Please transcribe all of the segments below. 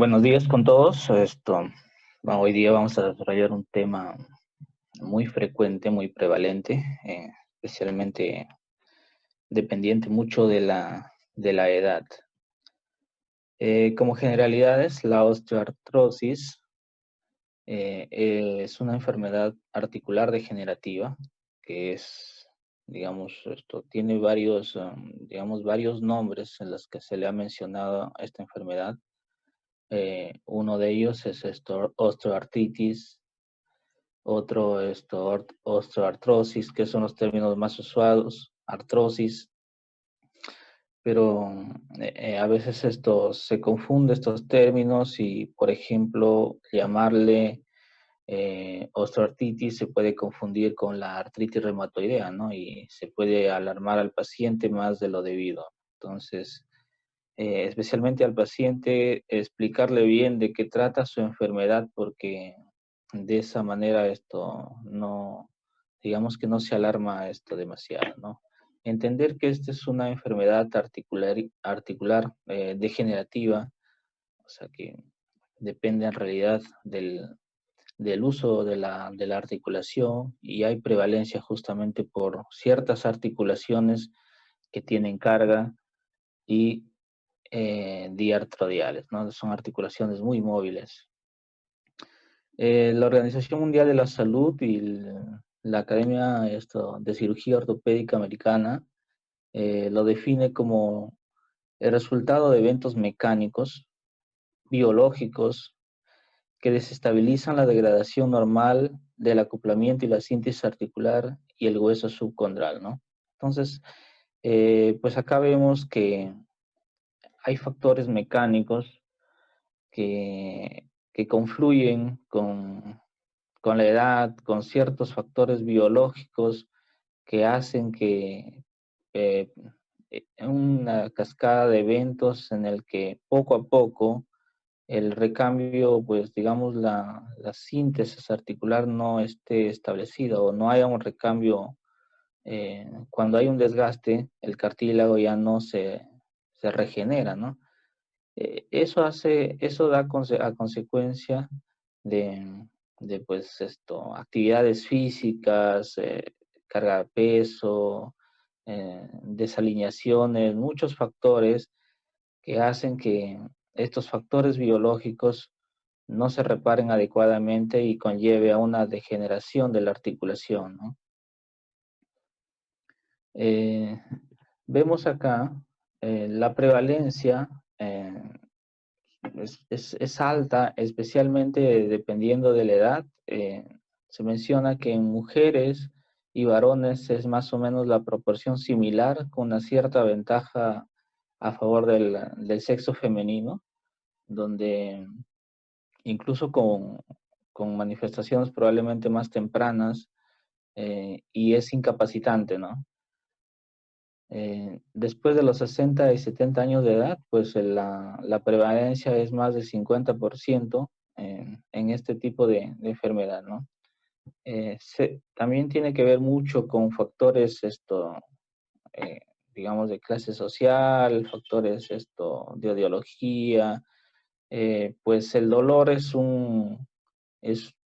Buenos días con todos. Hoy día vamos a desarrollar un tema muy frecuente, muy prevalente, especialmente dependiente mucho de la edad. Como generalidades, la osteoartrosis es una enfermedad articular degenerativa que tiene varios nombres en los que se le ha mencionado a esta enfermedad. Uno de ellos es osteoartritis, otro osteoartrosis, que son los términos más usados, artrosis, pero a veces esto se confunde estos términos y, por ejemplo, llamarle osteoartritis se puede confundir con la artritis reumatoidea, ¿no? Y se puede alarmar al paciente más de lo debido. Entonces, especialmente al paciente, explicarle bien de qué trata su enfermedad, porque de esa manera esto no, digamos que no se alarma esto demasiado, ¿no? Entender que esta es una enfermedad articular degenerativa, o sea que depende en realidad del uso de la articulación, y hay prevalencia justamente por ciertas articulaciones que tienen carga y diartrodiales, ¿no? Son articulaciones muy móviles. La Organización Mundial de la Salud y la Academia de Cirugía Ortopédica Americana lo define como el resultado de eventos mecánicos, biológicos, que desestabilizan la degradación normal del acoplamiento y la síntesis articular y el hueso subcondral, ¿no? Entonces, pues acá vemos que hay factores mecánicos que confluyen con la edad, con ciertos factores biológicos que hacen que eh, una cascada de eventos en el que poco a poco el recambio, pues digamos, la síntesis articular no esté establecida o no haya un recambio. Cuando hay un desgaste, el cartílago ya no se regenera, ¿no? Eso da a consecuencia de, pues actividades físicas, carga de peso, desalineaciones, muchos factores que hacen que estos factores biológicos no se reparen adecuadamente y conlleve a una degeneración de la articulación, ¿no? Eh, Vemos acá la prevalencia. Es alta, especialmente dependiendo de la edad. Se menciona que en mujeres y varones es más o menos la proporción similar, con una cierta ventaja a favor del sexo femenino, donde incluso con manifestaciones probablemente más tempranas, y es incapacitante, ¿no? Después de los 60 y 70 años de edad, pues la prevalencia es más del 50% en este tipo de enfermedad, ¿no? También tiene que ver mucho con factores, eh, digamos, de clase social, factores, de ideología. Pues el dolor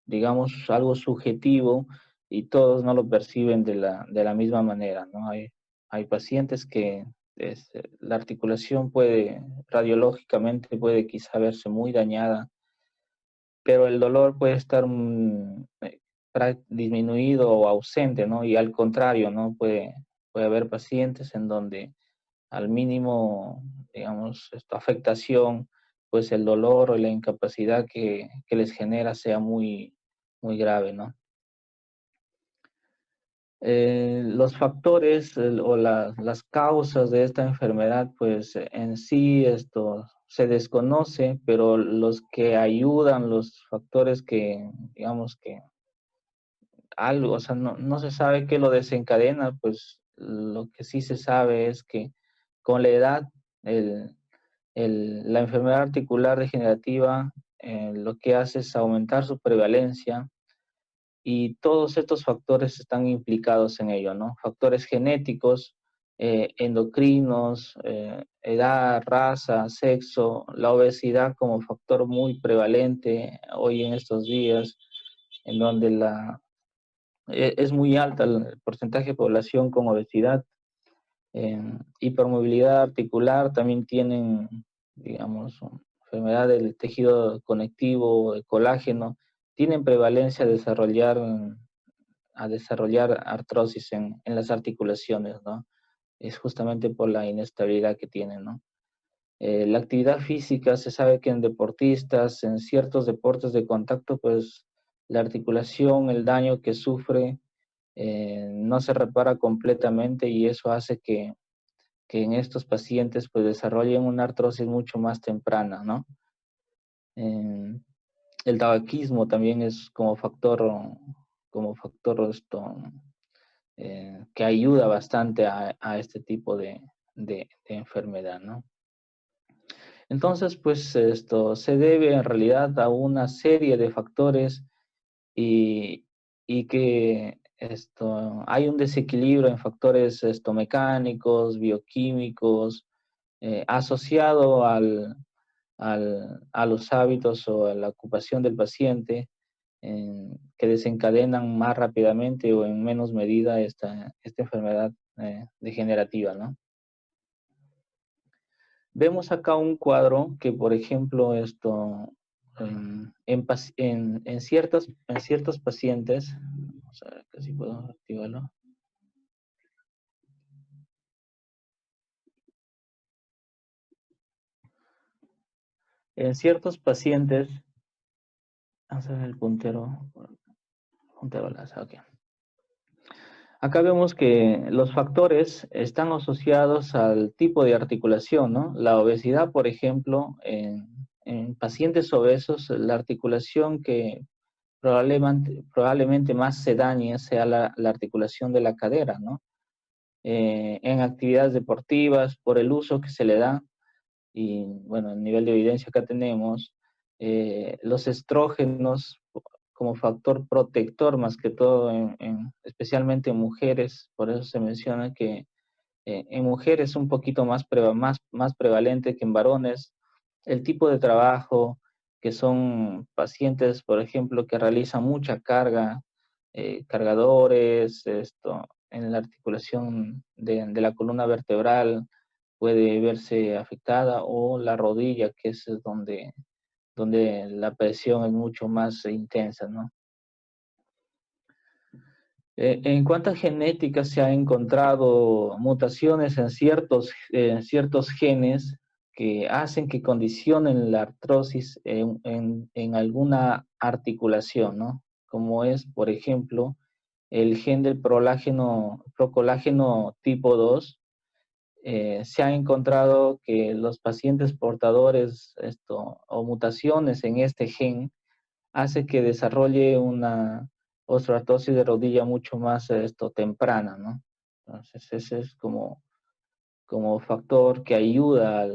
digamos, algo subjetivo, y todos no lo perciben de la misma manera, ¿no? Hay pacientes que la articulación radiológicamente puede quizá verse muy dañada, pero el dolor puede estar disminuido o ausente, ¿no? Y al contrario, ¿no? Puede haber pacientes en donde al mínimo, digamos, esta afectación, pues el dolor o la incapacidad que les genera sea muy, muy grave, ¿no? Los factores o las causas de esta enfermedad, pues en sí esto se desconoce, pero los que ayudan, los factores que, digamos que algo, o sea, no se sabe qué lo desencadena, pues lo que sí se sabe es que con la edad, la enfermedad articular degenerativa lo que hace es aumentar su prevalencia, y todos estos factores están implicados en ello, ¿no? Factores genéticos, endocrinos, edad, raza, sexo, la obesidad como factor muy prevalente hoy en estos días, en donde es muy alta el porcentaje de población con obesidad. Hipermovilidad articular también tienen, digamos, enfermedad del tejido conectivo, de colágeno, tienen prevalencia a desarrollar artrosis en las articulaciones, ¿no? Es justamente por la inestabilidad que tienen, ¿no? La actividad física, se sabe que en deportistas, en ciertos deportes de contacto, pues la articulación, el daño que sufre, no se repara completamente y eso hace que en estos pacientes pues desarrollen una artrosis mucho más temprana, ¿no? Eh, el tabaquismo también es como factor que ayuda bastante a este tipo de enfermedad, ¿no? Entonces, pues esto se debe en realidad a una serie de factores y que hay un desequilibrio en factores mecánicos, bioquímicos, asociado a los hábitos o a la ocupación del paciente, que desencadenan más rápidamente o en menos medida esta enfermedad degenerativa, ¿no? Vemos acá un cuadro que, por ejemplo, en ciertos pacientes, vamos a ver que si puedo activarlo, en ciertos pacientes, vamos a ver el puntero láser, ok. Acá vemos que los factores están asociados al tipo de articulación, ¿no? La obesidad, por ejemplo, en pacientes obesos, la articulación que probablemente más se dañe sea la articulación de la cadera, ¿no? En actividades deportivas, por el uso que se le da, y bueno, el nivel de evidencia que tenemos, los estrógenos como factor protector más que todo, especialmente en mujeres, por eso se menciona que en mujeres es un poquito más prevalente que en varones. El tipo de trabajo, que son pacientes, por ejemplo, que realizan mucha carga, cargadores, en la articulación de la columna vertebral puede verse afectada, o la rodilla, que es donde la presión es mucho más intensa, ¿no? En cuanto a genética, se han encontrado mutaciones en ciertos genes que hacen que condicionen la artrosis en alguna articulación, ¿no? Como es, por ejemplo, el gen del procolágeno tipo 2. Se ha encontrado que los pacientes portadores o mutaciones en este gen hace que desarrolle una osteoartrosis de rodilla mucho más temprana, ¿no? Entonces, ese es como factor que ayuda,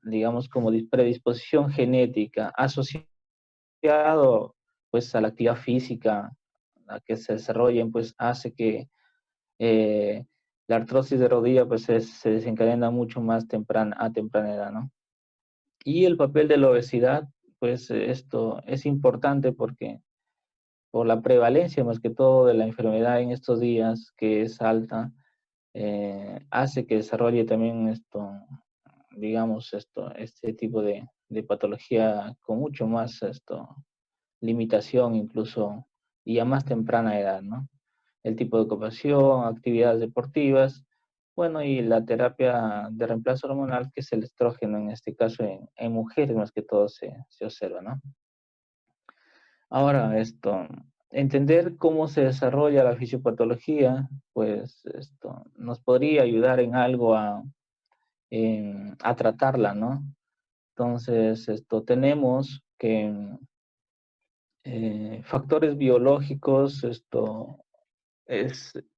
digamos, como predisposición genética asociado, pues, a la actividad física, a que se desarrollen, pues, hace que eh, la artrosis de rodilla, pues, se desencadena mucho más a temprana edad, ¿no? Y el papel de la obesidad, pues, esto es importante porque por la prevalencia más que todo de la enfermedad en estos días, que es alta, hace que desarrolle también digamos, este tipo de patología con mucho más limitación incluso y a más temprana edad, ¿no? El tipo de ocupación, actividades deportivas, bueno, y la terapia de reemplazo hormonal, que es el estrógeno, en este caso en mujeres más que todo se observa, ¿no? Ahora, entender cómo se desarrolla la fisiopatología, pues esto nos podría ayudar en algo a tratarla, ¿no? Entonces, tenemos que factores biológicos,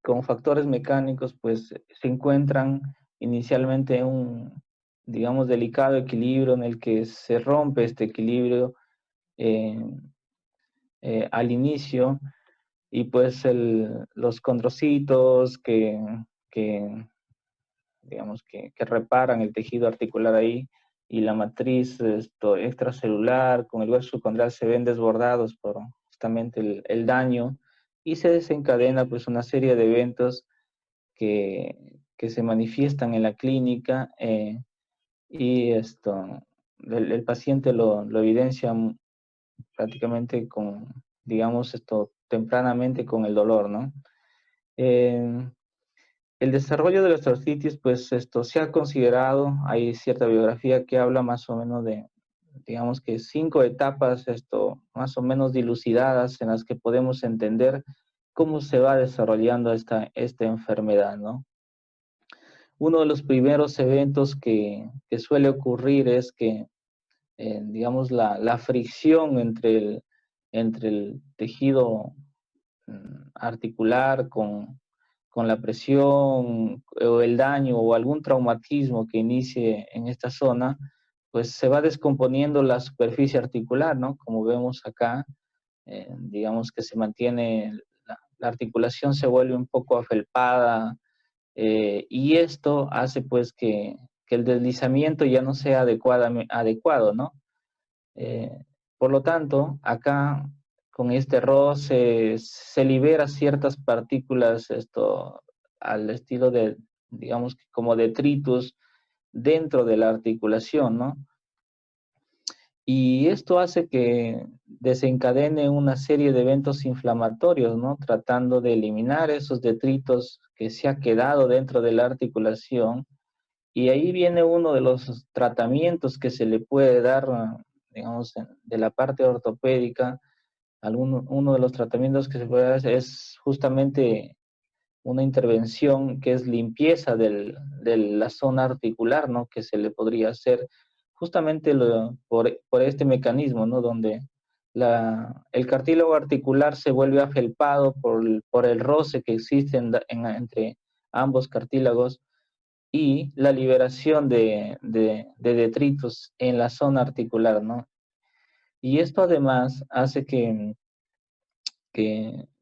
con factores mecánicos, pues se encuentran inicialmente en un, digamos, delicado equilibrio en el que se rompe este equilibrio eh, al inicio. Y pues los condrocitos que digamos, que reparan el tejido articular ahí, y la matriz extracelular con el hueso subcondral se ven desbordados por justamente el daño, y se desencadena pues una serie de eventos que se manifiestan en la clínica, y el paciente lo evidencia prácticamente con, digamos, tempranamente con el dolor, ¿no? Eh, el desarrollo de la osteoartritis, pues se ha considerado, hay cierta bibliografía que habla más o menos de, digamos que 5 etapas, más o menos dilucidadas, en las que podemos entender cómo se va desarrollando esta enfermedad, ¿no? Uno de los primeros eventos que suele ocurrir es que, digamos, la fricción entre el tejido articular con la presión o el daño o algún traumatismo que inicie en esta zona, pues se va descomponiendo la superficie articular, ¿no? Como vemos acá, digamos que se mantiene, la articulación se vuelve un poco afelpada, y esto hace pues que el deslizamiento ya no sea adecuado, ¿no? Eh, por lo tanto, acá con este roce se libera ciertas partículas, al estilo de, digamos, como detritus dentro de la articulación, ¿no? Y esto hace que desencadene una serie de eventos inflamatorios, ¿no? Tratando de eliminar esos detritos que se ha quedado dentro de la articulación. Y ahí viene uno de los tratamientos que se le puede dar, digamos, de la parte ortopédica. Uno de los tratamientos que se puede dar es justamente una intervención que es limpieza de la zona articular, ¿no? Que se le podría hacer justamente por este mecanismo, ¿no? Donde el cartílago articular se vuelve afelpado por el roce que existe entre ambos cartílagos, y la liberación de detritos en la zona articular, ¿no? Y esto además hace que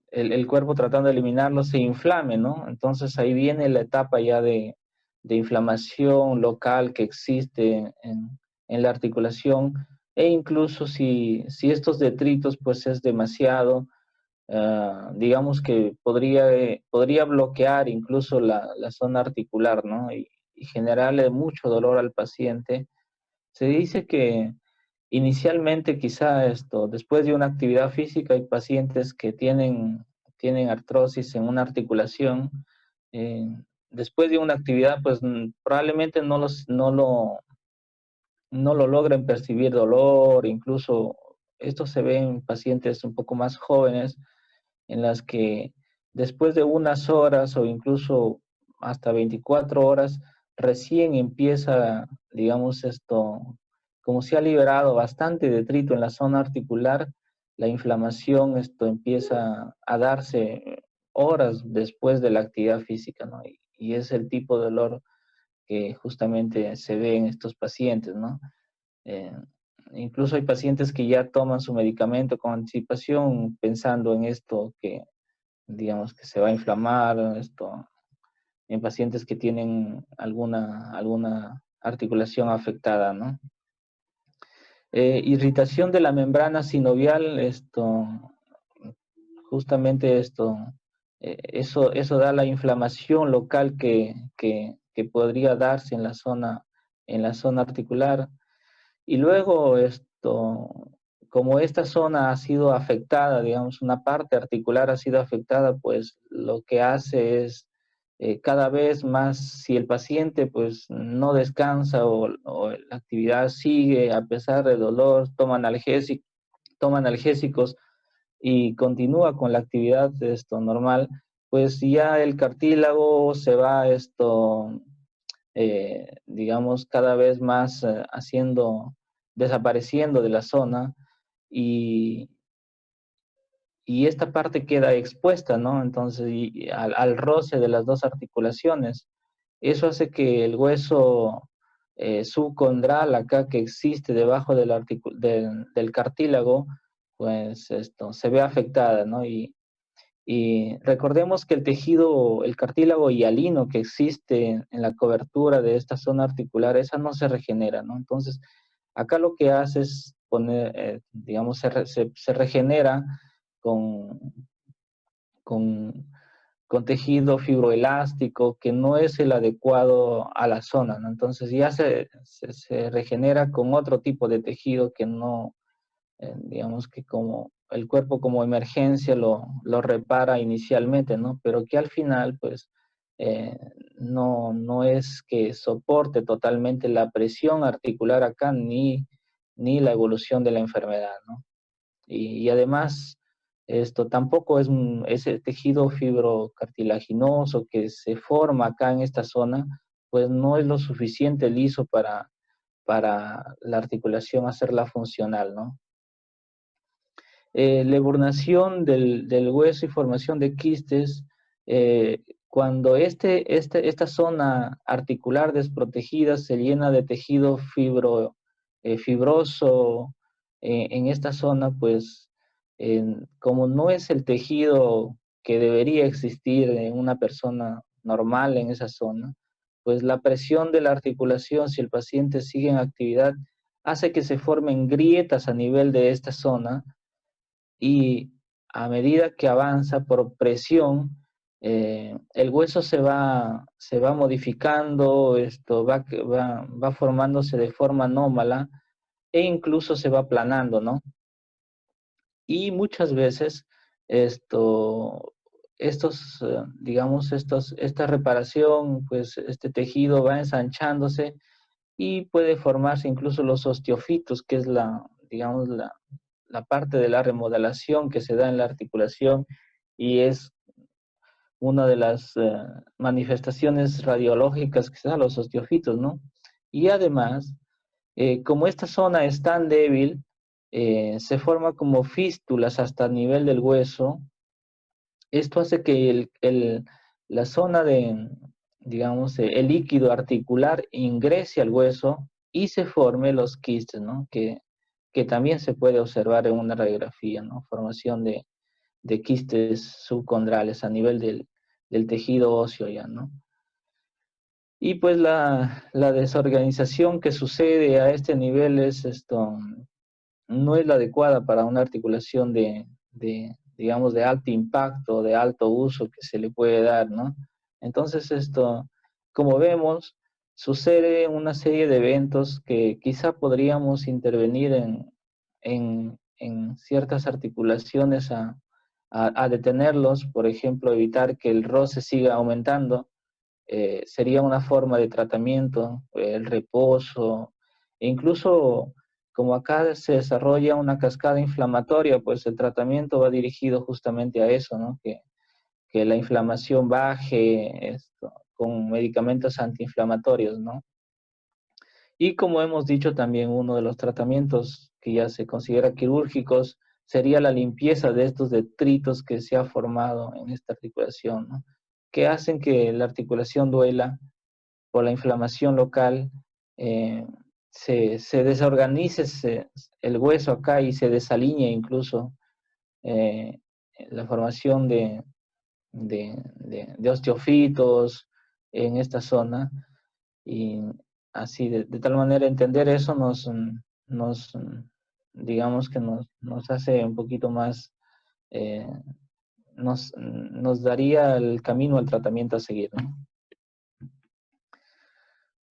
el cuerpo, tratando de eliminarlo, se inflame, ¿no? Entonces ahí viene la etapa ya de inflamación local que existe en la articulación, e incluso si estos detritos pues es demasiado, digamos que podría bloquear incluso la zona articular, ¿no? Y generarle mucho dolor al paciente. Se dice que inicialmente quizá después de una actividad física, hay pacientes que tienen artrosis en una articulación. eh, Después de una actividad, pues probablemente no lo logren percibir dolor. Incluso esto se ve en pacientes un poco más jóvenes, en las que después de unas horas o incluso hasta 24 horas, recién empieza, digamos, como se ha liberado bastante detrito en la zona articular, la inflamación, empieza a darse horas después de la actividad física, ¿no? Y es el tipo de dolor que justamente se ve en estos pacientes, ¿no? Eh, Incluso hay pacientes que ya toman su medicamento con anticipación, pensando en esto, que digamos que se va a inflamar, en pacientes que tienen alguna articulación afectada, ¿no? Irritación de la membrana sinovial, justamente eso da la inflamación local que podría darse en la zona articular. Y luego como esta zona ha sido afectada, digamos, una parte articular ha sido afectada, pues lo que hace es, cada vez más, si el paciente pues no descansa, o la actividad sigue a pesar del dolor, toma analgésicos y continúa con la actividad normal, pues ya el cartílago se va digamos, cada vez más desapareciendo de la zona, y, y esta parte queda expuesta, ¿no? Entonces, al roce de las dos articulaciones, eso hace que el hueso subcondral, acá, que existe debajo del cartílago, pues se ve afectada, ¿no? Y recordemos que el tejido, el cartílago hialino que existe en la cobertura de esta zona articular, esa no se regenera, ¿no? Entonces, acá lo que hace es poner, digamos, se regenera con, con, con tejido fibroelástico que no es el adecuado a la zona, ¿no? Entonces ya se regenera con otro tipo de tejido que no, digamos que como el cuerpo como emergencia lo repara inicialmente, ¿no? Pero que al final, pues, eh, no es que soporte totalmente la presión articular acá ni la evolución de la enfermedad, ¿no? Y además, esto tampoco es ese tejido fibrocartilaginoso que se forma acá en esta zona, pues no es lo suficiente liso para la articulación hacerla funcional, ¿no? La eburnación del hueso y formación de quistes, cuando esta zona articular desprotegida se llena de tejido fibroso en esta zona, pues como no es el tejido que debería existir en una persona normal en esa zona, pues la presión de la articulación, si el paciente sigue en actividad, hace que se formen grietas a nivel de esta zona y a medida que avanza por presión, el hueso se va modificando, va formándose de forma anómala e incluso se va aplanando, ¿no? Y muchas veces digamos, esta reparación, pues este tejido va ensanchándose y puede formarse incluso los osteofitos, que es digamos, la parte de la remodelación que se da en la articulación y es una de las manifestaciones radiológicas que se da los osteofitos, ¿no? Y además, como esta zona es tan débil, se forma como fístulas hasta el nivel del hueso. Esto hace que la zona de, digamos, el líquido articular ingrese al hueso y se forme los quistes, ¿no? Que también se puede observar en una radiografía, ¿no? Formación de quistes subcondrales a nivel del tejido óseo ya, ¿no? Y pues la desorganización que sucede a este nivel es no es la adecuada para una articulación digamos, de alto impacto, de alto uso que se le puede dar, ¿no? Entonces como vemos, sucede una serie de eventos que quizá podríamos intervenir en ciertas articulaciones a detenerlos, por ejemplo, evitar que el roce siga aumentando, sería una forma de tratamiento, el reposo, e incluso como acá se desarrolla una cascada inflamatoria, pues el tratamiento va dirigido justamente a eso, ¿no? Que la inflamación baje con medicamentos antiinflamatorios, ¿no? Y como hemos dicho también, uno de los tratamientos que ya se considera quirúrgicos sería la limpieza de estos detritos que se ha formado en esta articulación, ¿no? Que hacen que la articulación duela por la inflamación local, eh, se desorganice el hueso acá y se desalinea incluso eh, la formación de osteofitos en esta zona. Y así, de tal manera, entender eso nos digamos que nos hace un poquito más, eh, nos daría el camino al tratamiento a seguir, ¿no?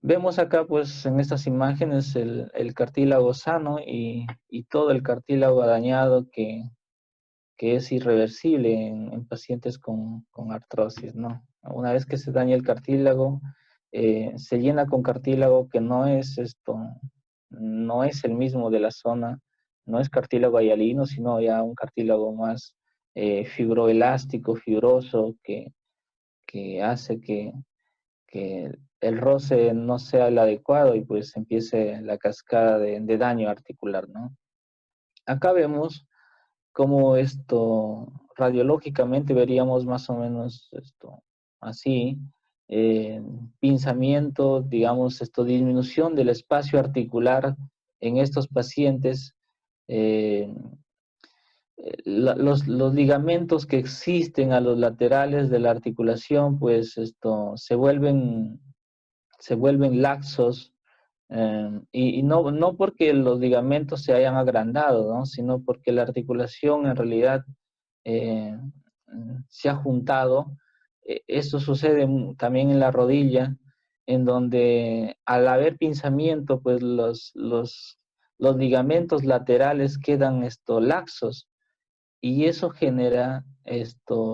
Vemos acá, pues, en estas imágenes el cartílago sano y todo el cartílago dañado que es irreversible en pacientes con artrosis, ¿no? Una vez que se daña el cartílago, se llena con cartílago que no es el mismo de la zona, no es cartílago hialino, sino ya un cartílago más fibroelástico, fibroso, que hace que el roce no sea el adecuado y pues empiece la cascada de daño articular, ¿no? Acá vemos cómo radiológicamente veríamos más o menos así, pinzamiento, digamos, disminución del espacio articular en estos pacientes, eh, los ligamentos que existen a los laterales de la articulación, pues se vuelven laxos, y no porque los ligamentos se hayan agrandado, ¿no? Sino porque la articulación en realidad eh, se ha juntado. Esto sucede también en la rodilla, en donde al haber pinzamiento, pues los ligamentos laterales quedan laxos, y eso genera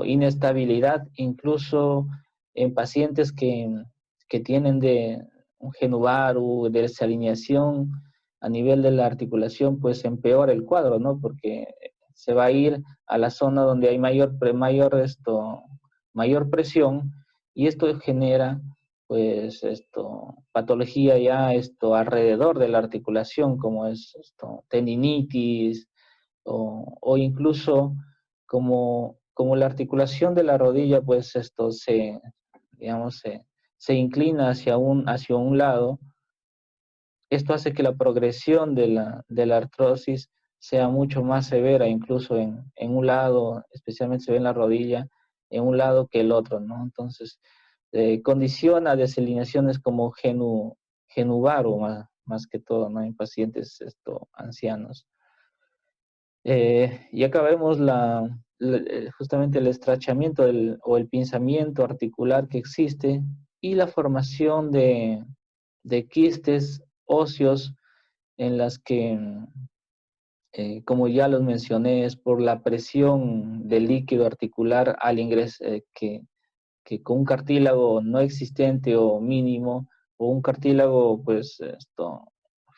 inestabilidad, incluso en pacientes que tienen de un genu-varu, de desalineación a nivel de la articulación, pues empeora el cuadro, ¿no? Porque se va a ir a la zona donde hay mayor presión, y esto genera pues patología ya alrededor de la articulación, como es tendinitis, o incluso como la articulación de la rodilla, pues digamos, se inclina hacia un lado. Esto hace que la progresión de la artrosis sea mucho más severa, incluso en un lado, especialmente se ve en la rodilla, en un lado que el otro, ¿no? Entonces, condiciona desalineaciones como genu-varu, más que todo, ¿no? En pacientes ancianos. Y acá vemos justamente el estrechamiento o el pinzamiento articular que existe, y la formación de quistes óseos en las que, como ya los mencioné, es por la presión del líquido articular al ingreso, que con un cartílago no existente o mínimo, o un cartílago pues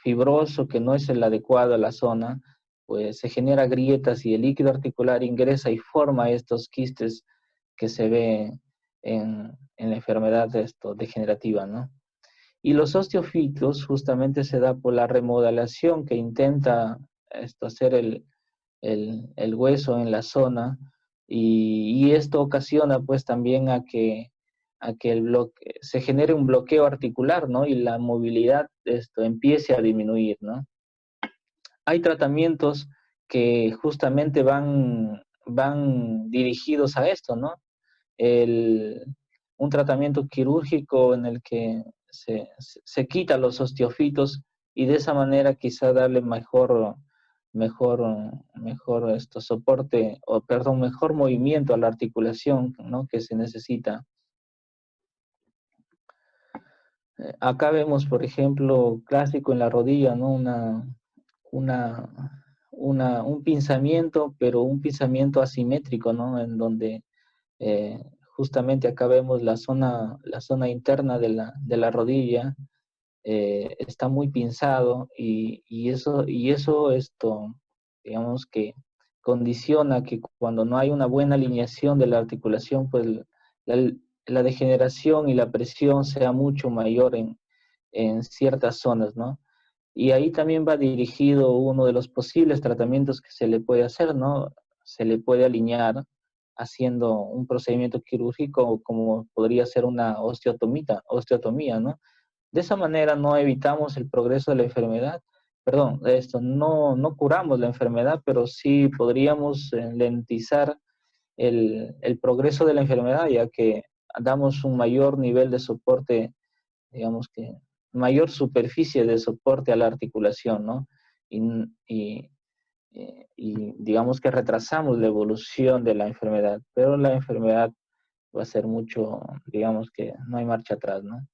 fibroso que no es el adecuado a la zona, pues se genera grietas, y el líquido articular ingresa y forma estos quistes que se ve en la enfermedad degenerativa, ¿no? Y los osteofitos justamente se da por la remodelación que intenta hacer el hueso en la zona, y esto ocasiona pues también a que se genere un bloqueo articular, ¿no? Y la movilidad empiece a disminuir, ¿no? Hay tratamientos que justamente van dirigidos a esto, ¿no? El, un tratamiento quirúrgico en el que se quita los osteofitos, y de esa manera quizá darle mejor, mejor soporte, o perdón, mejor movimiento a la articulación, ¿no? Que se necesita. Acá vemos, por ejemplo, clásico en la rodilla, ¿no? Una, un pinzamiento, pero un pinzamiento asimétrico, ¿no? En donde eh, justamente acá vemos la zona interna de la rodilla, está muy pinzado, y eso digamos que condiciona que cuando no hay una buena alineación de la articulación, pues la, la degeneración y la presión sea mucho mayor en ciertas zonas, ¿no? Y ahí también va dirigido uno de los posibles tratamientos que se le puede hacer, ¿no? Se le puede alinear haciendo un procedimiento quirúrgico, como podría ser una osteotomía, ¿no? De esa manera no evitamos el progreso de la enfermedad, perdón, no curamos la enfermedad, pero sí podríamos lentizar el progreso de la enfermedad, ya que damos un mayor nivel de soporte, digamos que mayor superficie de soporte a la articulación, ¿no? Y, y, y digamos que retrasamos la evolución de la enfermedad, pero la enfermedad va a ser mucho, digamos que no hay marcha atrás, ¿no?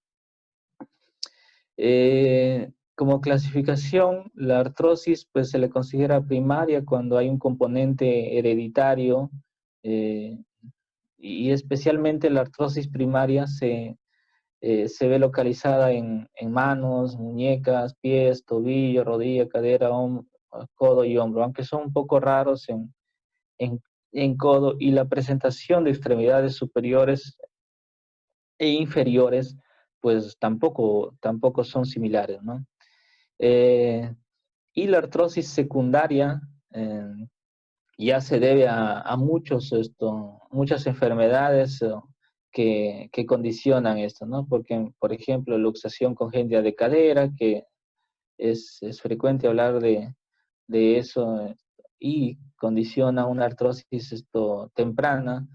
Como clasificación, la artrosis pues se le considera primaria cuando hay un componente hereditario, eh, y especialmente la artrosis primaria se ve localizada en manos, muñecas, pies, tobillo, rodilla, cadera, codo y hombro, aunque son un poco raros en, en codo, y la presentación de extremidades superiores e inferiores pues tampoco son similares, ¿no? Eh, y la artrosis secundaria ya se debe a muchas enfermedades que condicionan esto, ¿no? Porque, por ejemplo, luxación congénita de cadera, que es frecuente hablar de eso, y condiciona una artrosis temprana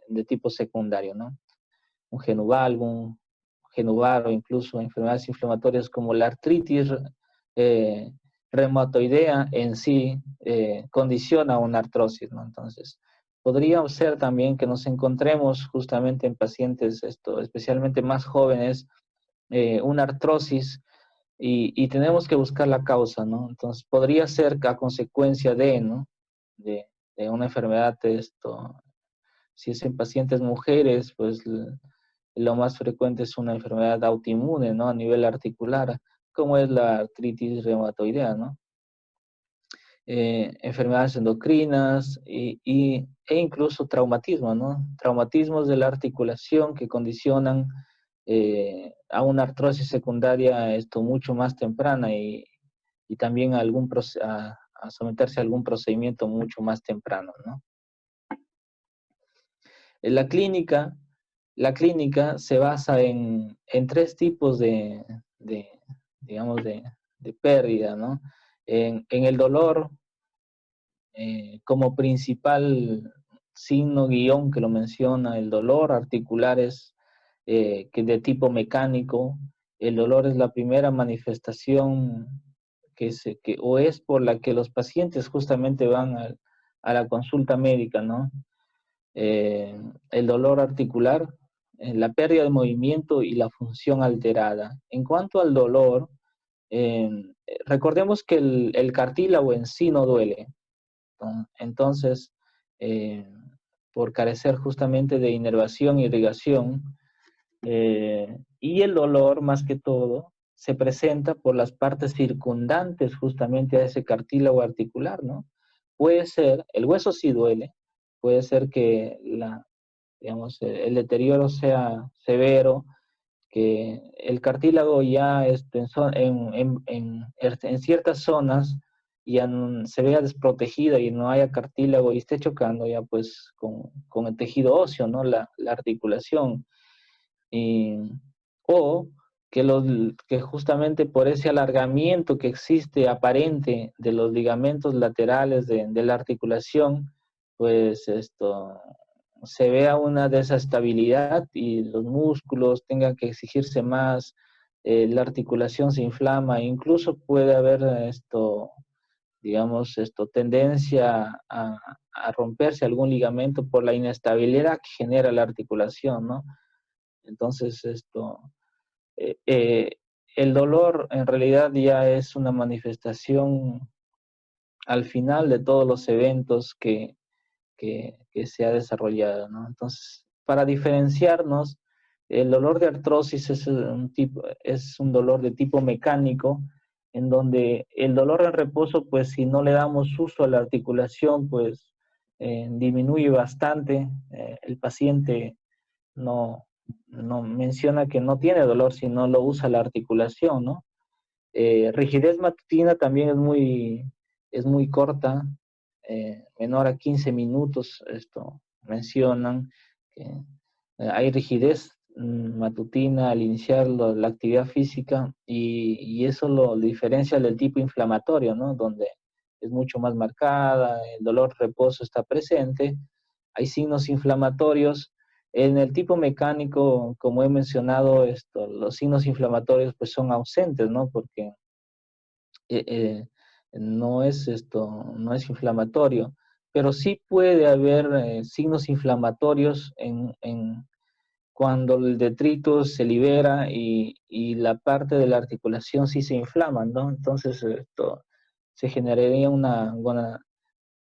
de tipo secundario, ¿no? Un genuvar o incluso enfermedades inflamatorias como la artritis eh, reumatoidea en sí condiciona una artrosis, ¿no? Entonces, podría ser también que nos encontremos justamente en pacientes, especialmente más jóvenes, una artrosis y tenemos que buscar la causa, ¿no? Entonces, podría ser a consecuencia de, ¿no? De una enfermedad, si es en pacientes mujeres, pues lo más frecuente es una enfermedad autoinmune, ¿no? A nivel articular, como es la artritis reumatoidea, ¿no? Enfermedades endocrinas e incluso traumatismo, ¿no? Traumatismos de la articulación que condicionan a una artrosis secundaria mucho más temprana y también a someterse a algún procedimiento mucho más temprano, ¿no? En la clínica se basa en tres tipos digamos, de pérdida, ¿no? En el dolor, como principal signo guión que lo menciona, el dolor articulares que de tipo mecánico. El dolor es la primera manifestación o es por la que los pacientes justamente van a la consulta médica, ¿no? El dolor articular, la pérdida de movimiento y la función alterada. En cuanto al dolor, eh, recordemos que el cartílago en sí no duele, ¿no? Entonces, eh, por carecer justamente de inervación e irrigación, y el dolor, más que todo, se presenta por las partes circundantes justamente a ese cartílago articular, ¿no? Puede ser, el hueso sí duele, puede ser que digamos, el deterioro sea severo, que el cartílago ya en ciertas zonas ya se vea desprotegida y no haya cartílago y esté chocando ya pues con el tejido óseo, ¿no? La articulación. Y, o que justamente por ese alargamiento que existe aparente de los ligamentos laterales de la articulación, pues se vea una desestabilidad y los músculos tengan que exigirse más, la articulación se inflama, incluso puede haber digamos, tendencia a romperse algún ligamento por la inestabilidad que genera la articulación, ¿no? Entonces, eh, eh, el dolor en realidad ya es una manifestación al final de todos los eventos que se ha desarrollado, ¿no? Entonces, para diferenciarnos, el dolor de artrosis es un dolor de tipo mecánico, en donde el dolor en reposo, pues si no le damos uso a la articulación, pues disminuye bastante. El paciente no, no menciona que no tiene dolor si no lo usa la articulación, ¿no? Rigidez matutina también es muy corta, menor a 15 minutos, mencionan que hay rigidez matutina al iniciar la actividad física y eso lo diferencia del tipo inflamatorio, ¿no? Donde es mucho más marcada, el dolor reposo está presente, hay signos inflamatorios. En el tipo mecánico, como he mencionado, los signos inflamatorios pues son ausentes, ¿no? Porque eh, eh, no es inflamatorio, pero sí puede haber signos inflamatorios cuando el detrito se libera y la parte de la articulación sí se inflama, ¿no? Entonces se generaría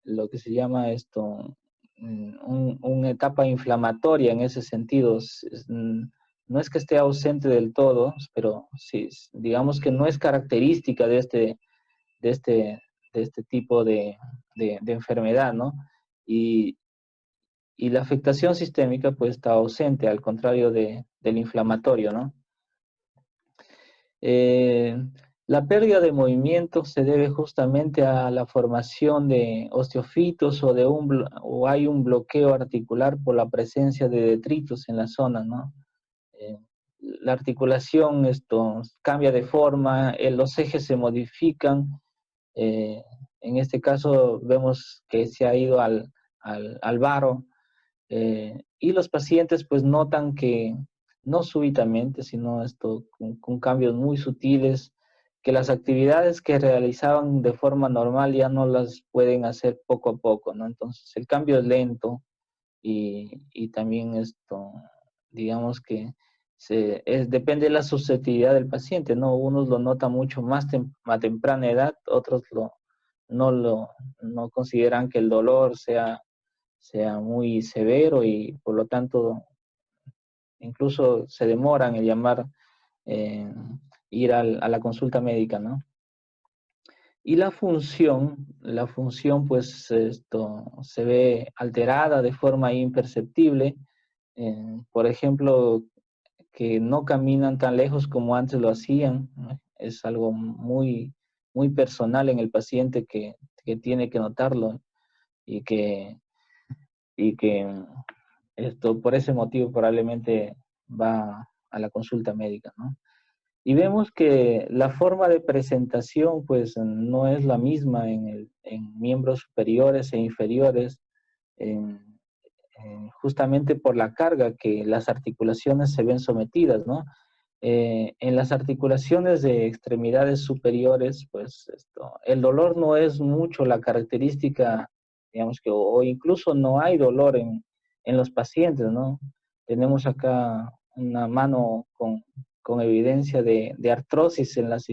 lo que se llama una etapa inflamatoria en ese sentido. No es que esté ausente del todo, pero sí, digamos que no es característica de este, de este tipo de enfermedad, ¿no? Y, y la afectación sistémica pues está ausente, al contrario del inflamatorio, ¿no? Eh, la pérdida de movimiento se debe justamente a la formación de osteofitos o hay un bloqueo articular por la presencia de detritos en la zona, ¿no? Eh, la articulación cambia de forma, los ejes se modifican, eh, En este caso vemos que se ha ido al varo, y los pacientes pues notan que no súbitamente, sino esto con cambios muy sutiles, que las actividades que realizaban de forma normal ya no las pueden hacer poco a poco, ¿no? Entonces el cambio es lento y también esto, digamos que depende de la susceptibilidad del paciente, ¿no? Unos lo notan mucho más a temprana edad, otros no, no consideran que el dolor sea muy severo y por lo tanto incluso se demoran en llamar, eh, ir a la consulta médica, ¿no? Y la función pues esto se ve alterada de forma imperceptible, por ejemplo, que no caminan tan lejos como antes lo hacían, ¿no? Es algo muy personal en el paciente que tiene que notarlo y que esto por ese motivo probablemente va a la consulta médica, ¿no? Y vemos que la forma de presentación pues no es la misma en miembros superiores e inferiores, en, justamente por la carga que las articulaciones se ven sometidas, ¿no? En las articulaciones de extremidades superiores, pues el dolor no es mucho la característica, digamos que, o incluso no hay dolor en los pacientes, ¿no? Tenemos acá una mano con evidencia de artrosis en las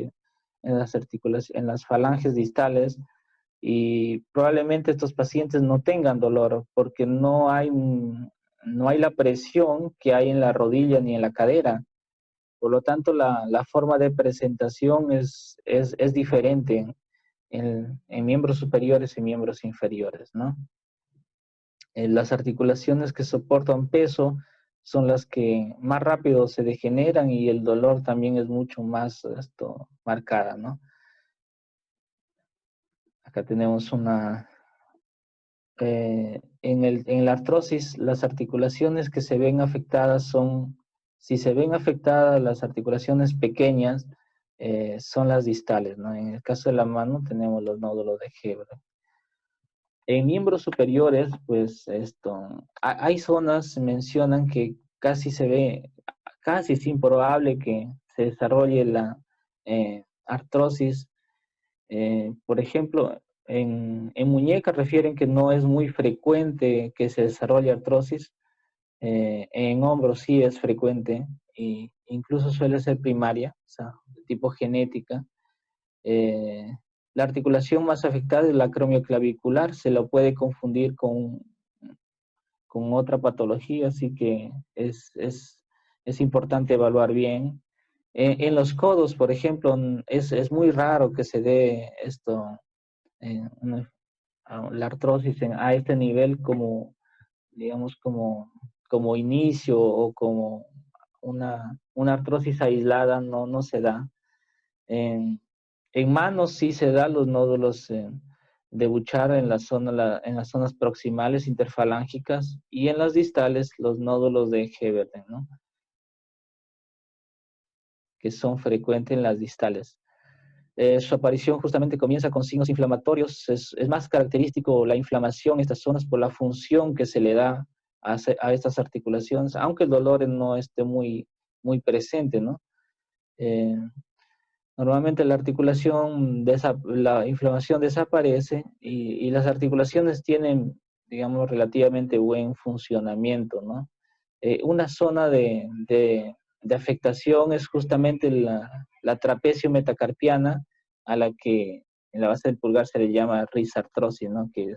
articulaciones, en las falanges distales, y probablemente estos pacientes no tengan dolor porque no hay la presión que hay en la rodilla ni en la cadera. Por lo tanto, la forma de presentación es diferente en miembros superiores y miembros inferiores, ¿no? Las articulaciones que soportan peso son las que más rápido se degeneran y el dolor también es mucho más marcada, ¿no? Acá tenemos en la artrosis, las articulaciones que se ven afectadas si se ven afectadas las articulaciones pequeñas, son las distales, ¿no? En el caso de la mano tenemos los nódulos de Hebra. En miembros superiores, pues hay zonas, mencionan que casi es improbable que se desarrolle la artrosis. Por ejemplo, en muñecas refieren que no es muy frecuente que se desarrolle artrosis. En hombros sí es frecuente e incluso suele ser primaria, o sea, de tipo genética. Eh, la articulación más afectada es la acromioclavicular, se lo puede confundir con otra patología, así que es importante evaluar bien. En los codos, por ejemplo, es muy raro que se dé la artrosis a este nivel como, digamos, como inicio o como una artrosis aislada, no se da. En, en manos sí se da los nódulos de Bouchard en las zonas proximales interfalángicas y en las distales los nódulos de Heberden, ¿no? Que son frecuentes en las distales. Su aparición justamente comienza con signos inflamatorios. Es más característico la inflamación en estas zonas por la función que se le da a estas articulaciones, aunque el dolor no esté muy presente, ¿no? Eh, Normalmente la inflamación desaparece y las articulaciones tienen, digamos, relativamente buen funcionamiento, ¿no? Una zona de afectación es justamente la trapecio metacarpiana, a la que en la base del pulgar se le llama risartrosis, ¿no? Que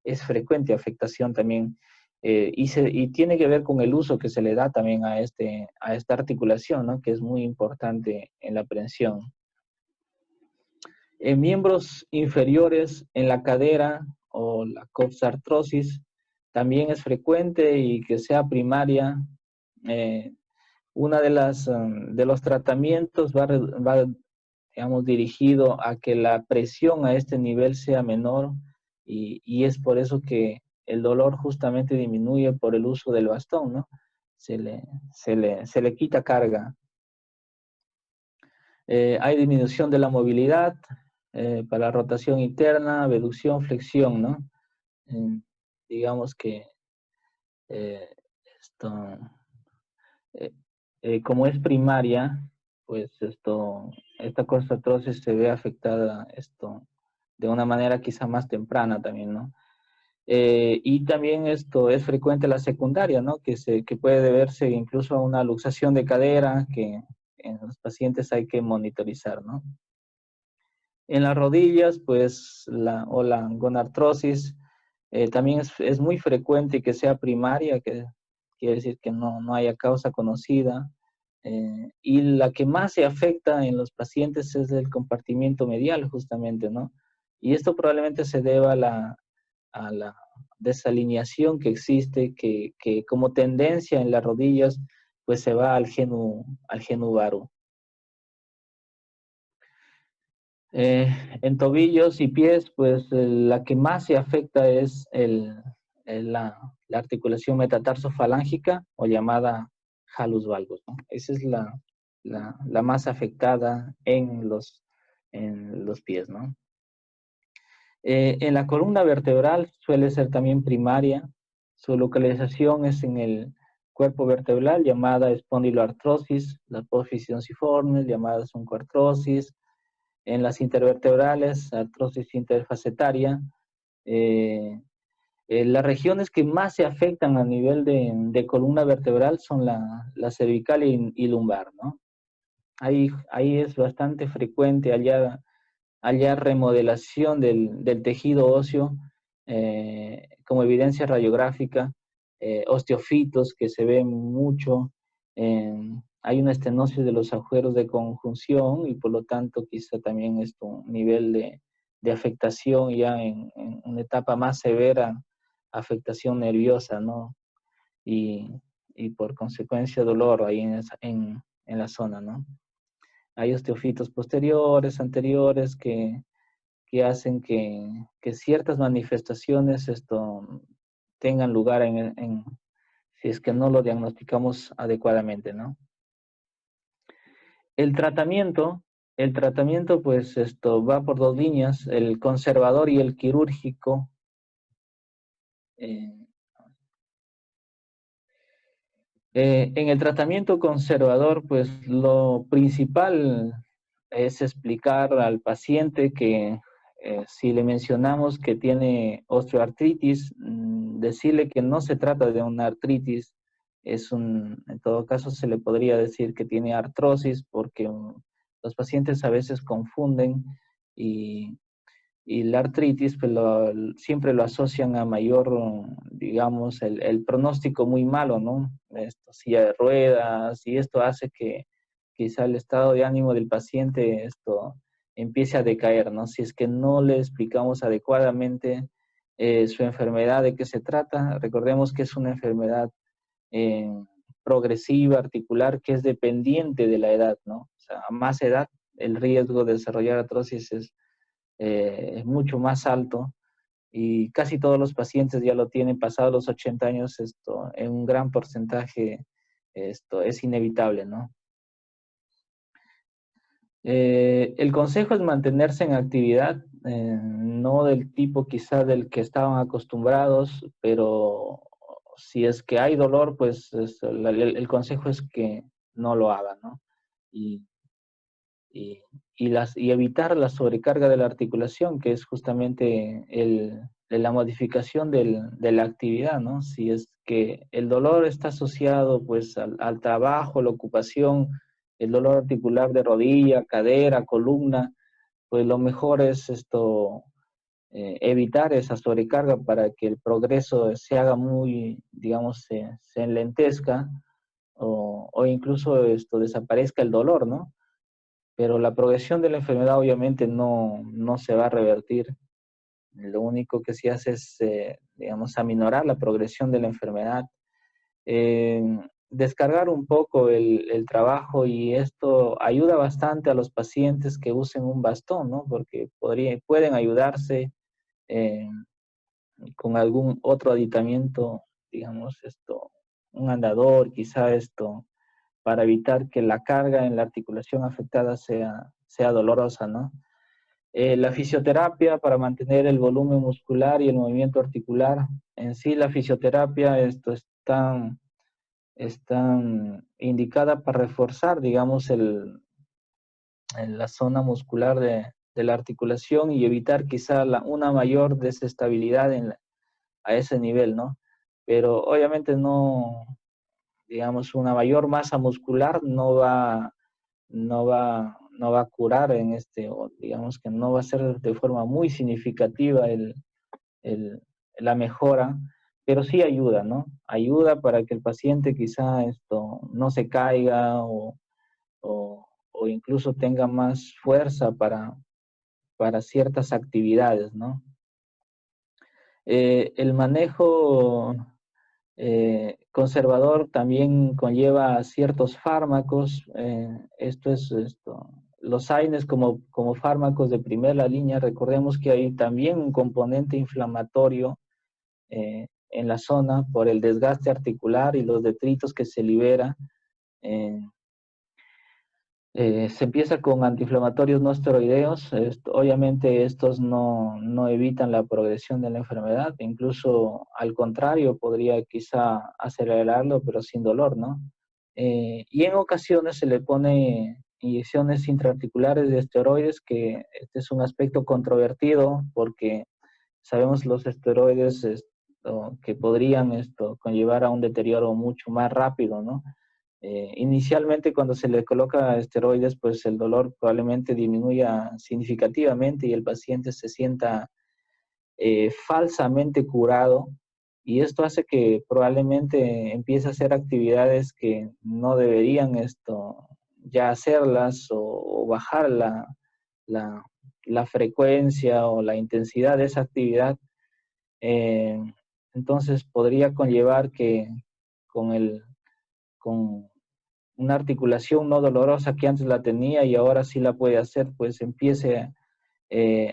es frecuente afectación también, y tiene que ver con el uso que se le da también a esta articulación, ¿no? Que es muy importante en la prevención. En miembros inferiores, en la cadera o la coxartrosis, también es frecuente y que sea primaria. Eh, una de los tratamientos va, digamos, dirigido a que la presión a este nivel sea menor y es por eso que el dolor justamente disminuye por el uso del bastón, ¿no? Se le quita carga. Hay disminución de la movilidad, para rotación interna, abducción, flexión, ¿no? Eh, digamos que eh, esto, eh, como es primaria, pues esta costoartrosis se ve afectada de una manera quizá más temprana también, ¿no? Y también esto es frecuente la secundaria, ¿no? Que puede deberse incluso a una luxación de cadera que en los pacientes hay que monitorizar, ¿no? En las rodillas, pues, o la gonartrosis también es muy frecuente que sea primaria, que quiere decir que no haya causa conocida. Y la que más se afecta en los pacientes es el compartimiento medial, justamente, ¿no? Y esto probablemente se deba a la desalineación que existe, que como tendencia en las rodillas, pues se va al genu varu. Eh, en tobillos y pies, pues la que más se afecta es la articulación metatarsofalángica o llamada halus valgus, ¿no? Esa es la más afectada en los pies, ¿no? En la columna vertebral suele ser también primaria. Su localización es en el cuerpo vertebral llamada espondiloartrosis, la apófisis onciforme llamada oncoartrosis, en las intervertebrales, artrosis interfacetaria. Eh, las regiones que más se afectan a nivel de columna vertebral son la cervical y lumbar, ¿no? Ahí es bastante frecuente hallar remodelación del tejido óseo como evidencia radiográfica, osteofitos que se ven mucho, hay una estenosis de los agujeros de conjunción y por lo tanto quizá también es un nivel de afectación ya en una etapa más severa, afectación nerviosa, ¿no? Y, y por consecuencia dolor ahí en la zona, ¿no? Hay osteofitos posteriores, anteriores, que hacen que ciertas manifestaciones tengan lugar si es que no lo diagnosticamos adecuadamente, ¿no? El tratamiento, el tratamiento pues va por dos líneas, el conservador y el quirúrgico. Eh, en el tratamiento conservador, pues lo principal es explicar al paciente que si le mencionamos que tiene osteoartritis, decirle que no se trata de una artritis, en todo caso se le podría decir que tiene artrosis porque los pacientes a veces confunden y y la artritis pues siempre lo asocian a mayor, digamos, el pronóstico muy malo, ¿no? Silla de ruedas, y esto hace que quizá el estado de ánimo del paciente empiece a decaer, ¿no? Si es que no le explicamos adecuadamente su enfermedad, de qué se trata. Recordemos que es una enfermedad eh, progresiva, articular, que es dependiente de la edad, ¿no? O sea, a más edad, el riesgo de desarrollar artrosis es mucho más alto y casi todos los pacientes ya lo tienen pasados los 80 años, en un gran porcentaje esto es inevitable, ¿no? El consejo es mantenerse en actividad, no del tipo quizá del que estaban acostumbrados, pero si es que hay dolor, pues el consejo es que no lo hagan, ¿no? Y, y, y evitar la sobrecarga de la articulación, que es justamente de la modificación de la actividad, ¿no? Si es que el dolor está asociado pues al trabajo, la ocupación, el dolor articular de rodilla, cadera, columna, pues lo mejor es evitar esa sobrecarga para que el progreso se haga muy, digamos, se enlentezca o incluso desaparezca el dolor, ¿no? Pero la progresión de la enfermedad obviamente no se va a revertir. Lo único que se hace es, digamos, aminorar la progresión de la enfermedad, eh, descargar un poco el trabajo y esto ayuda bastante a los pacientes que usen un bastón, ¿no? Porque pueden ayudarse eh, con algún otro aditamiento, digamos, un andador, quizá para evitar que la carga en la articulación afectada sea dolorosa, ¿no? La fisioterapia para mantener el volumen muscular y el movimiento articular. En sí, la fisioterapia está indicada para reforzar, digamos, en la zona muscular de la articulación y evitar quizá una mayor desestabilidad a ese nivel, ¿no? Pero obviamente no, digamos, una mayor masa muscular no va a curar o digamos que no va a ser de forma muy significativa el, la mejora, pero sí ayuda, ¿no? Ayuda para que el paciente quizá no se caiga o incluso tenga más fuerza para ciertas actividades, ¿no? El manejo conservador también conlleva ciertos fármacos, los AINES como fármacos de primera línea, recordemos que hay también un componente inflamatorio en la zona por el desgaste articular y los detritos que se libera. eh, se empieza con antiinflamatorios no esteroideos. Obviamente estos no evitan la progresión de la enfermedad, incluso al contrario, podría quizá acelerarlo, pero sin dolor, ¿no? Y en ocasiones se le pone inyecciones intraarticulares de esteroides, que este es un aspecto controvertido porque sabemos los esteroides que podrían conllevar a un deterioro mucho más rápido, ¿no? Inicialmente cuando se le coloca esteroides, pues el dolor probablemente disminuya significativamente y el paciente se sienta falsamente curado, y esto hace que probablemente empiece a hacer actividades que no deberían ya hacerlas o bajar la, la frecuencia o la intensidad de esa actividad. Eh, entonces podría conllevar que con con una articulación no dolorosa que antes la tenía y ahora sí la puede hacer, pues empiece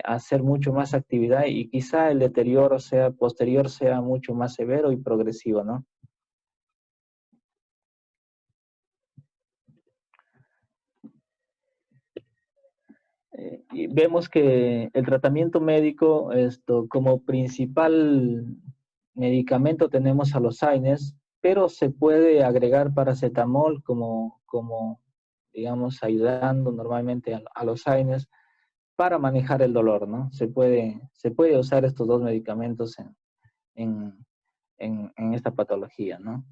a hacer mucho más actividad y quizá el deterioro posterior sea mucho más severo y progresivo, ¿no? Y vemos que el tratamiento médico, como principal medicamento tenemos a los AINES, pero se puede agregar paracetamol digamos, ayudando normalmente a los AINES para manejar el dolor, ¿no? Se puede usar estos dos medicamentos en, en esta patología, ¿no?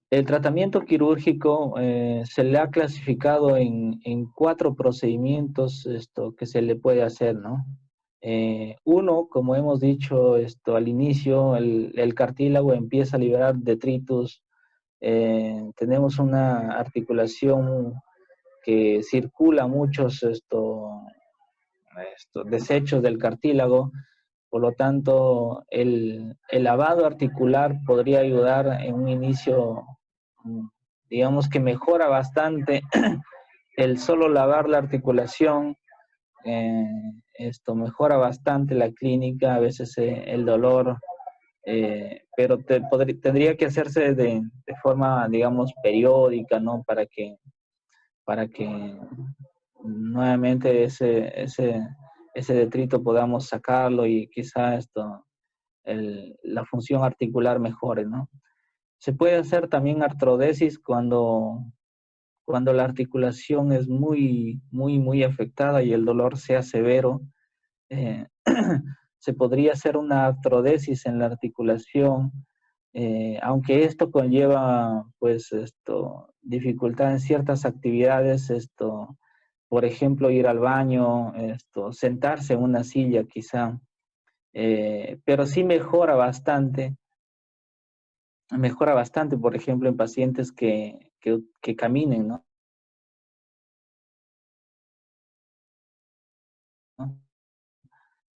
El tratamiento quirúrgico se le ha clasificado en cuatro procedimientos que se le puede hacer, ¿no? Uno, como hemos dicho al inicio, el cartílago empieza a liberar detritus. Tenemos una articulación que circula muchos estos desechos del cartílago. Por lo tanto, el lavado articular podría ayudar en un inicio, digamos que mejora bastante el solo lavar la articulación. eh, Esto mejora bastante la clínica, a veces el dolor, pero tendría que hacerse de forma, digamos, periódica, ¿no? Para que nuevamente ese detrito podamos sacarlo y quizá la función articular mejore, ¿no? Se puede hacer también artrodesis cuando la articulación es muy afectada y el dolor sea severo. Eh, Se podría hacer una artrodesis en la articulación, aunque esto conlleva, pues, dificultad en ciertas actividades, por ejemplo, ir al baño, sentarse en una silla quizá, pero sí mejora bastante, por ejemplo, en pacientes que caminen, ¿no?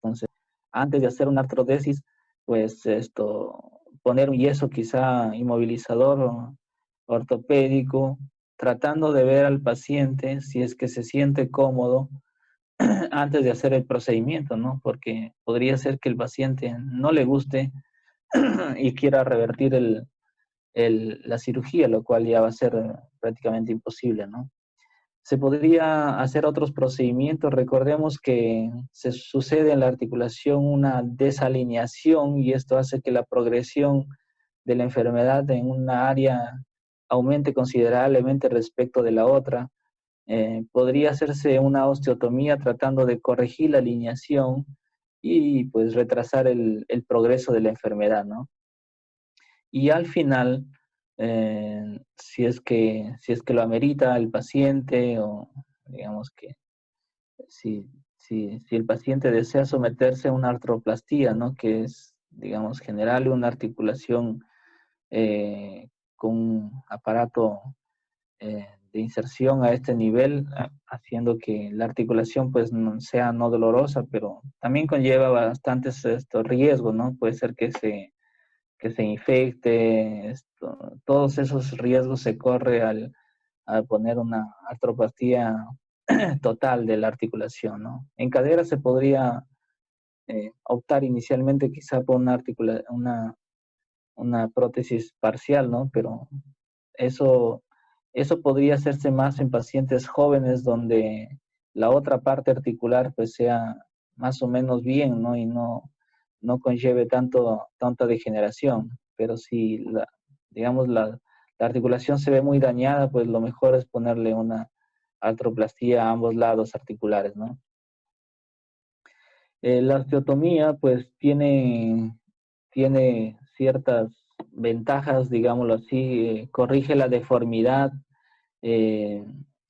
Entonces, antes de hacer una artrodesis, pues poner un yeso quizá inmovilizador ortopédico, tratando de ver al paciente si es que se siente cómodo antes de hacer el procedimiento, ¿no? Porque podría ser que el paciente no le guste y quiera revertir la cirugía, lo cual ya va a ser prácticamente imposible, ¿no? Se podría hacer otros procedimientos. Recordemos que se sucede en la articulación una desalineación y esto hace que la progresión de la enfermedad en una área aumente considerablemente respecto de la otra. Podría hacerse una osteotomía tratando de corregir la alineación y pues retrasar el progreso de la enfermedad, ¿no? Y al final, si es que lo amerita el paciente o digamos que si, si el paciente desea someterse a una artroplastía, ¿no? Que es, digamos, generarle una articulación con un aparato de inserción a este nivel, haciendo que la articulación pues no sea no dolorosa, pero también conlleva bastantes estos riesgos, ¿no? Puede ser que se infecte, todos esos riesgos se corre al poner una artroplastia total de la articulación, ¿no? En cadera se podría optar inicialmente quizá por una prótesis parcial, ¿no? Pero eso, eso podría hacerse más en pacientes jóvenes donde la otra parte articular pues sea más o menos bien, ¿no? Y no conlleve tanta degeneración. Pero si digamos, la articulación se ve muy dañada, pues lo mejor es ponerle una artroplastía a ambos lados articulares, ¿no? La osteotomía pues tiene ciertas ventajas, digámoslo así, corrige la deformidad, eh,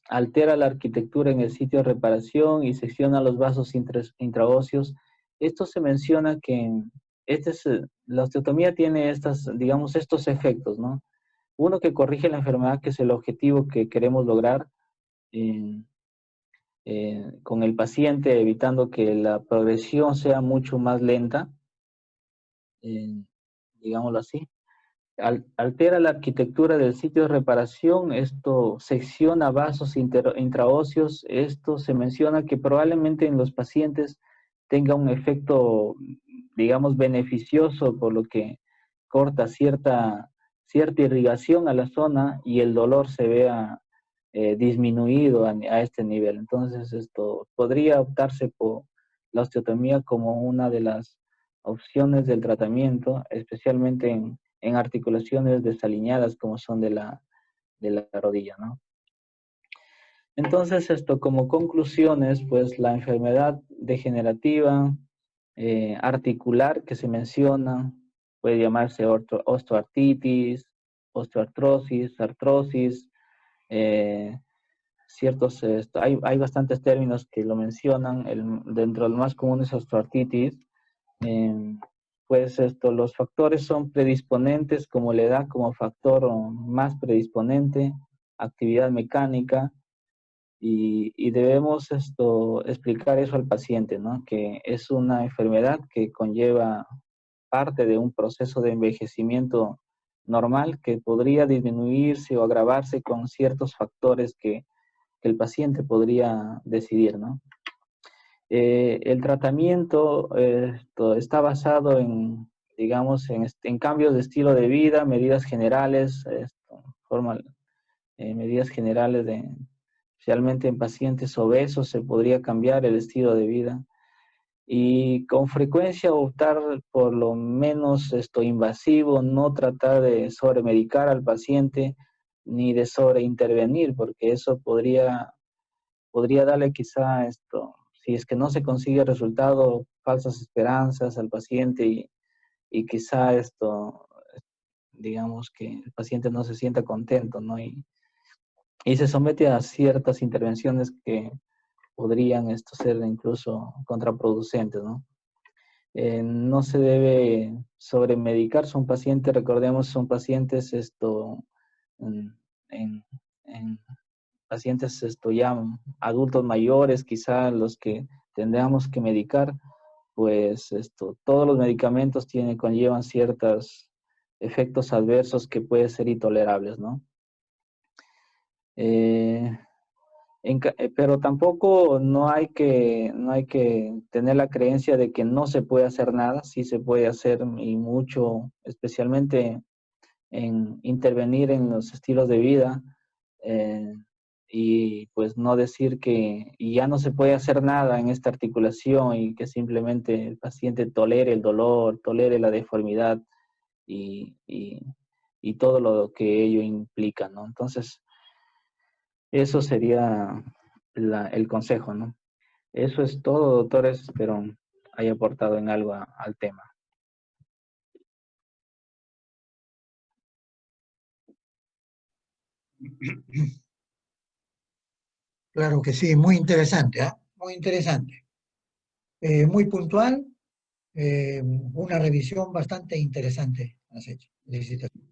altera la arquitectura en el sitio de reparación y secciona los vasos intraóseos. Esto se menciona que la osteotomía tiene digamos, estos efectos, ¿no? Uno, que corrige la enfermedad, que es el objetivo que queremos lograr con el paciente, evitando que la progresión sea mucho más lenta, eh, digámoslo así. Altera la arquitectura del sitio de reparación, esto secciona vasos intraóseos, esto se menciona que probablemente en los pacientes tenga un efecto, digamos, beneficioso, por lo que corta cierta irrigación a la zona y el dolor se vea disminuido a este nivel. Entonces, esto podría optarse por la osteotomía como una de las opciones del tratamiento, especialmente en articulaciones desalineadas como son de la rodilla, ¿no? Entonces, esto como conclusiones, pues la enfermedad degenerativa articular que se menciona puede llamarse osteoartritis, osteoartrosis, artrosis, eh, hay bastantes términos que lo mencionan, dentro de los más comunes osteoartritis. Eh, pues los factores son predisponentes, como la edad como factor más predisponente, actividad mecánica, y debemos explicar eso al paciente, ¿no? Que es una enfermedad que conlleva parte de un proceso de envejecimiento normal que podría disminuirse o agravarse con ciertos factores que el paciente podría decidir, ¿no? El tratamiento está basado en, digamos, en cambios de estilo de vida, medidas generales, medidas generales especialmente en pacientes obesos se podría cambiar el estilo de vida y con frecuencia optar por lo menos invasivo, no tratar de sobremedicar al paciente ni de sobreintervenir, porque eso podría darle quizá si es que no se consigue resultado, falsas esperanzas al paciente y quizá digamos que el paciente no se sienta contento, ¿no? Y se somete a ciertas intervenciones que podrían ser incluso contraproducentes, ¿no? No se debe sobremedicar, son pacientes, recordemos, son pacientes en, en, en pacientes ya adultos mayores, quizá los que tendríamos que medicar, pues todos los medicamentos conllevan ciertos efectos adversos que pueden ser intolerables, ¿no? Eh, pero tampoco no hay que tener la creencia de que no se puede hacer nada, sí se puede hacer y mucho, especialmente en intervenir en los estilos de vida, eh, y pues no decir que y ya no se puede hacer nada en esta articulación y que simplemente el paciente tolere el dolor, tolere la deformidad y, y, y todo lo que ello implica, ¿no? Entonces, eso sería el consejo, ¿no? Eso es todo, doctores. Espero haya aportado en algo al tema. Claro que sí, muy interesante, ¿ah? Muy interesante. Muy puntual, una revisión bastante interesante has hecho. Felicitaciones.